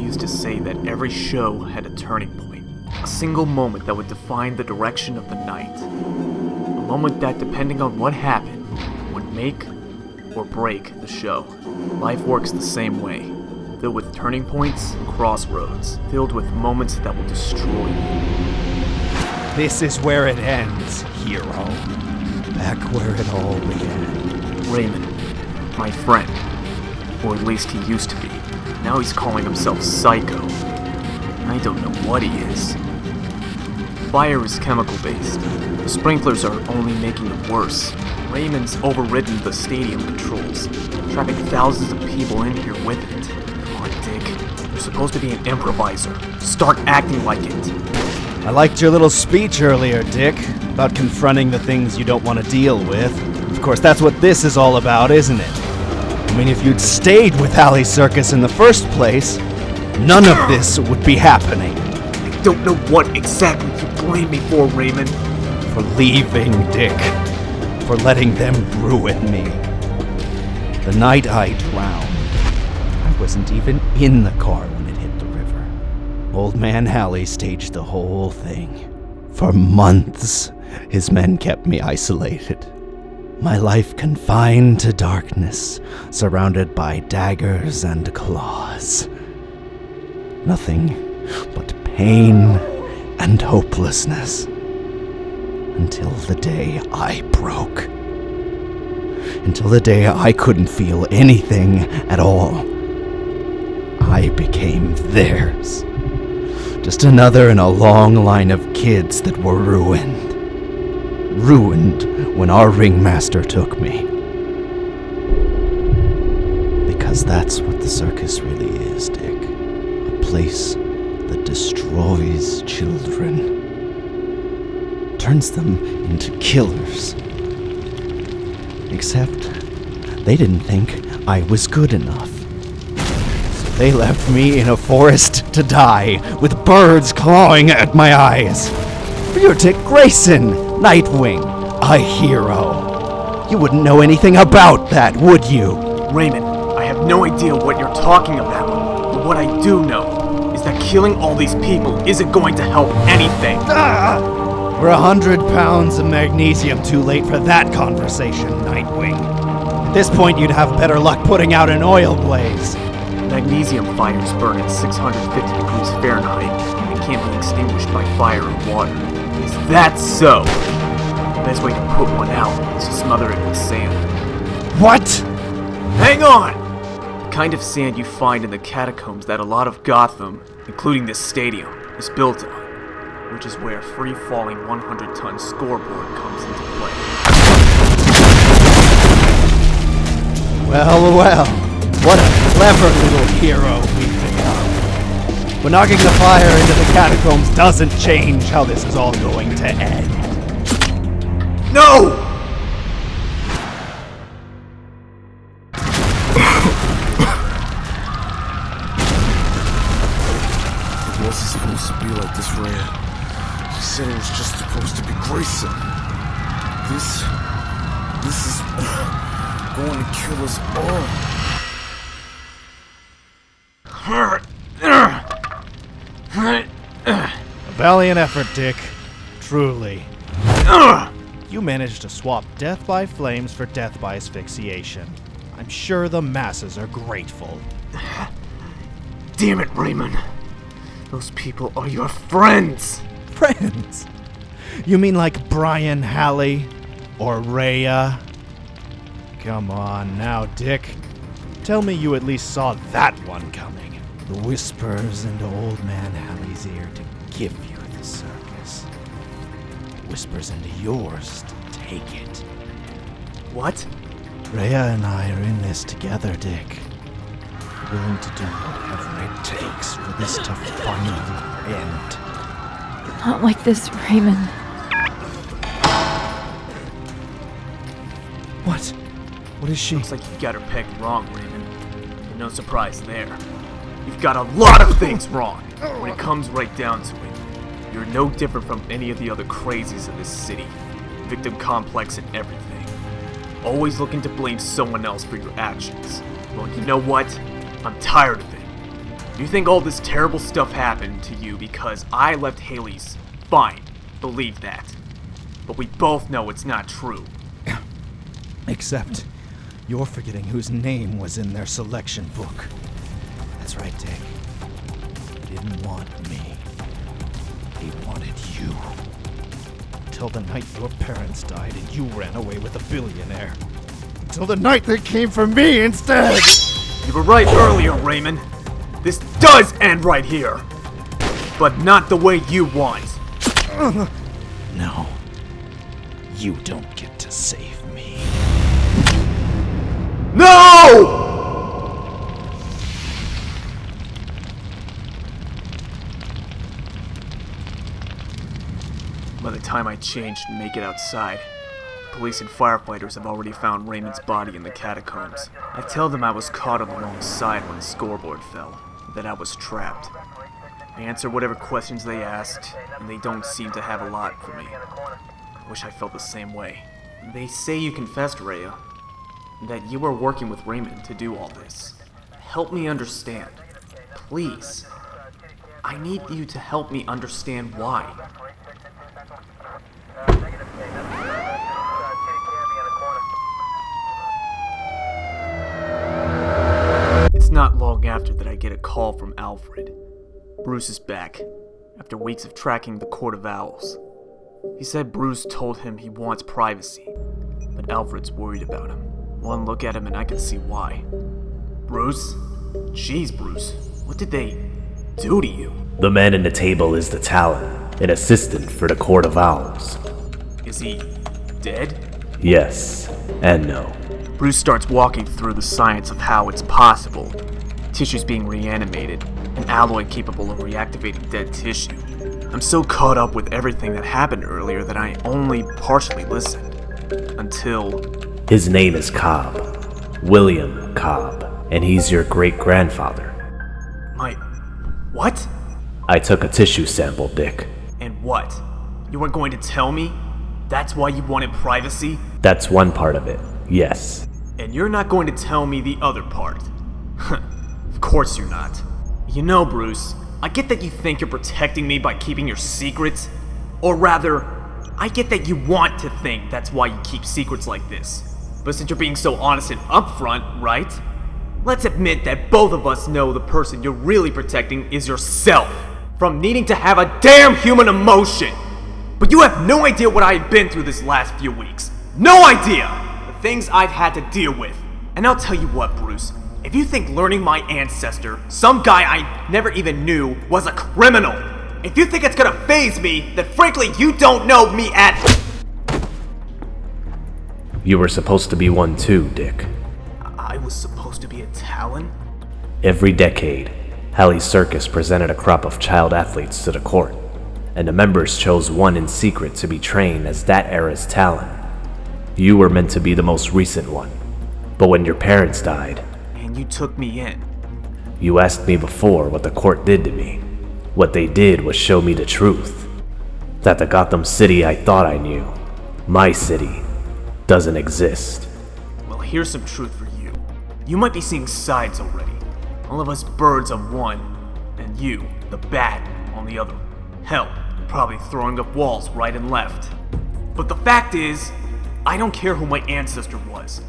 Somebody used to say that every show had a turning point. A single moment that would define the direction of the night. A moment that, depending on what happened, would make or break the show. Life works the same way, filled with turning points and crossroads, filled with moments that will destroy you. This is where it ends, hero. Back where it all began. Raymond, my friend, or at least he used to be. Now he's calling himself Seiko. I don't know what he is. Fire is chemical-based. The sprinklers are only making it worse. Raymond's overridden the stadium controls, trapping thousands of people in here with it. Come on, Dick. You're supposed to be an improviser. Start acting like it. I liked your little speech earlier, Dick, about confronting the things you don't want to deal with. Of course, that's what this is all about, isn't it? I mean, if you'd stayed with Hailey's circus in the first place, none of this would be happening. I don't know what exactly you blame me for, Raymond. For leaving, Dick. For letting them ruin me. The night I drowned, I wasn't even in the car when it hit the river. Old man Hailey staged the whole thing. For months, his men kept me isolated. My life confined to darkness, surrounded by daggers and claws. Nothing but pain and hopelessness. Until the day I broke. Until the day I couldn't feel anything at all. I became theirs. Just another in a long line of kids that were ruined. Ruined when our ringmaster took me. Because that's what the circus really is, Dick. A place that destroys children. Turns them into killers. Except, they didn't think I was good enough. So they left me in a forest to die, with birds clawing at my eyes. You're Dick Grayson, Nightwing, a hero. You wouldn't know anything about that, would you? Raymond, I have no idea what you're talking about, but what I do know is that killing all these people isn't going to help anything. We're 100 pounds of magnesium too late for that conversation, Nightwing. At this point, you'd have better luck putting out an oil blaze. Magnesium fires burn at 650 degrees Fahrenheit and can't be extinguished by fire or water. Is that so? The best way to put one out is to smother it with sand. What? Hang on! The kind of sand you find in the catacombs that a lot of Gotham, including this stadium, is built on. Which is where free-falling 100-ton scoreboard comes into play. Well, what a clever little hero we've become. But knocking the fire into the catacombs doesn't change how this is all going to end. No! It wasn't supposed to be like this, Raya. He said it was just supposed to be Grayson. This is going to kill us all. A valiant effort, Dick. Truly. You managed to swap death by flames for death by asphyxiation. I'm sure the masses are grateful. Damn it, Raymond. Those people are your friends. Friends? You mean like Brian Hailey? Or Raya? Come on now, Dick. Tell me you at least saw that one coming. The whispers into old man Hailey's ear to give you the circus. Whispers into yours to take it. What? Raya and I are in this together, Dick. Willing to do whatever it takes for this to finally end. Not like this, Raymond. What? What is she? Looks like you got her pegged wrong, Raymond. But no surprise there. You've got a lot of things wrong. When it comes right down to it, you're no different from any of the other crazies in this city. Victim complex and everything. Always looking to blame someone else for your actions. Well, you know what? I'm tired of it. You think all this terrible stuff happened to you because I left Hailey's? Fine, believe that. But we both know it's not true. Except, you're forgetting whose name was in their selection book. That's right, Dick. They didn't want me. They wanted you. Until the night your parents died and you ran away with a billionaire. Until the night they came for me instead! You were right earlier, Raymond. This does end right here. But not the way you want. No. You don't get to save me. No! By the time I changed and make it outside, police and firefighters have already found Raymond's body in the catacombs. I tell them I was caught on the wrong side when the scoreboard fell, that I was trapped. I answer whatever questions they asked, and they don't seem to have a lot for me. I wish I felt the same way. They say you confessed, Raya, that you were working with Raymond to do all this. Help me understand. Please. I need you to help me understand why. It's not long after that I get a call from Alfred. Bruce is back, after weeks of tracking the Court of Owls. He said Bruce told him he wants privacy, but Alfred's worried about him. One look at him and I can see why. Bruce? Jeez, Bruce, what did they do to you? The man in the table is the Talon, an assistant for the Court of Owls. Is he dead? Yes, and no. Bruce starts walking through the science of how it's possible. Tissues being reanimated, an alloy capable of reactivating dead tissue. I'm so caught up with everything that happened earlier that I only partially listened. Until... His name is Cobb. William Cobb. And he's your great-grandfather. My... what? I took a tissue sample, Dick. And what? You weren't going to tell me? That's why you wanted privacy? That's one part of it, yes. And you're not going to tell me the other part? Of course you're not. You know, Bruce, I get that you think you're protecting me by keeping your secrets. Or rather, I get that you want to think that's why you keep secrets like this. But since you're being so honest and upfront, right? Let's admit that both of us know the person you're really protecting is yourself. From needing to have a damn human emotion. But you have no idea what I've been through this last few weeks. No idea! The things I've had to deal with. And I'll tell you what, Bruce. If you think learning my ancestor, some guy I never even knew, was a criminal, if you think it's gonna faze me, then frankly you don't know me at... You were supposed to be one too, Dick. I was supposed to be a Talon? Every decade, Hailey's circus presented a crop of child athletes to the court, and the members chose one in secret to be trained as that era's Talon. You were meant to be the most recent one, but when your parents died, and you took me in. You asked me before what the court did to me. What they did was show me the truth. That the Gotham City I thought I knew, my city, doesn't exist. Well, here's some truth for you. You might be seeing sides already. All of us birds on one, and you, the bat, on the other. Hell, probably throwing up walls right and left. But the fact is, I don't care who my ancestor was,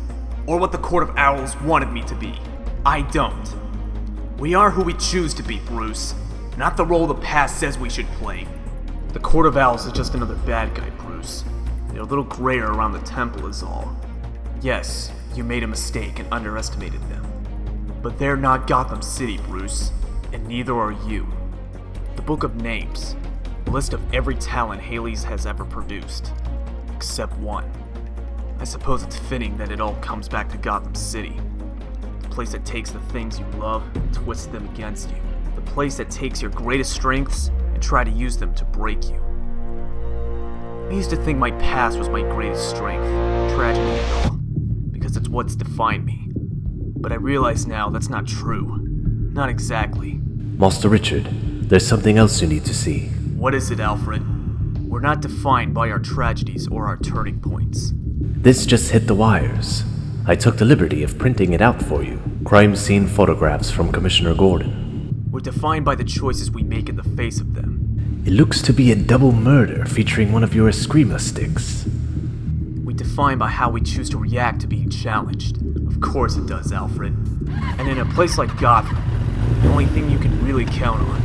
or what the Court of Owls wanted me to be. I don't. We are who we choose to be, Bruce, not the role the past says we should play. The Court of Owls is just another bad guy, Bruce. They're a little grayer around the temple is all. Yes, you made a mistake and underestimated them. But they're not Gotham City, Bruce, and neither are you. The Book of Names, a list of every talent Hailey's has ever produced, except one. I suppose it's fitting that it all comes back to Gotham City. The place that takes the things you love and twists them against you. The place that takes your greatest strengths and try to use them to break you. I used to think my past was my greatest strength, tragedy and all, because it's what's defined me. But I realize now that's not true. Not exactly. Master Richard, there's something else you need to see. What is it, Alfred? We're not defined by our tragedies or our turning points. This just hit the wires. I took the liberty of printing it out for you. Crime scene photographs from Commissioner Gordon. We're defined by the choices we make in the face of them. It looks to be a double murder featuring one of your Eskrima sticks. We define by how we choose to react to being challenged. Of course it does, Alfred. And in a place like Gotham, the only thing you can really count on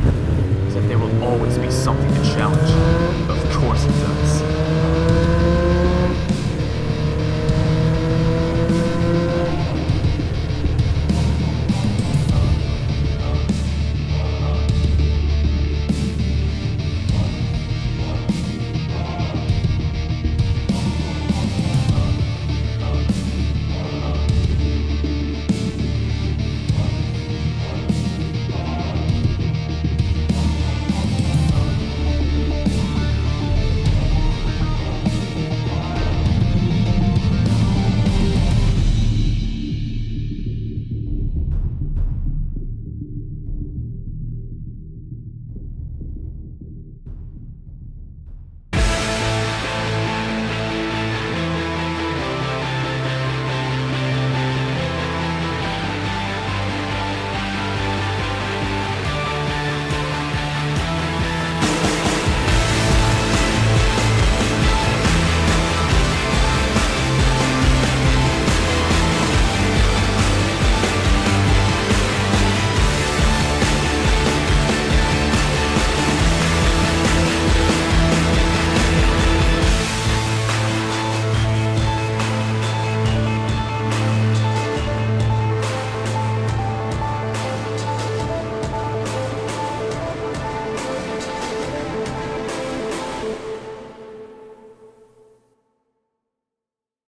is that there will always be something to challenge. Of course it does.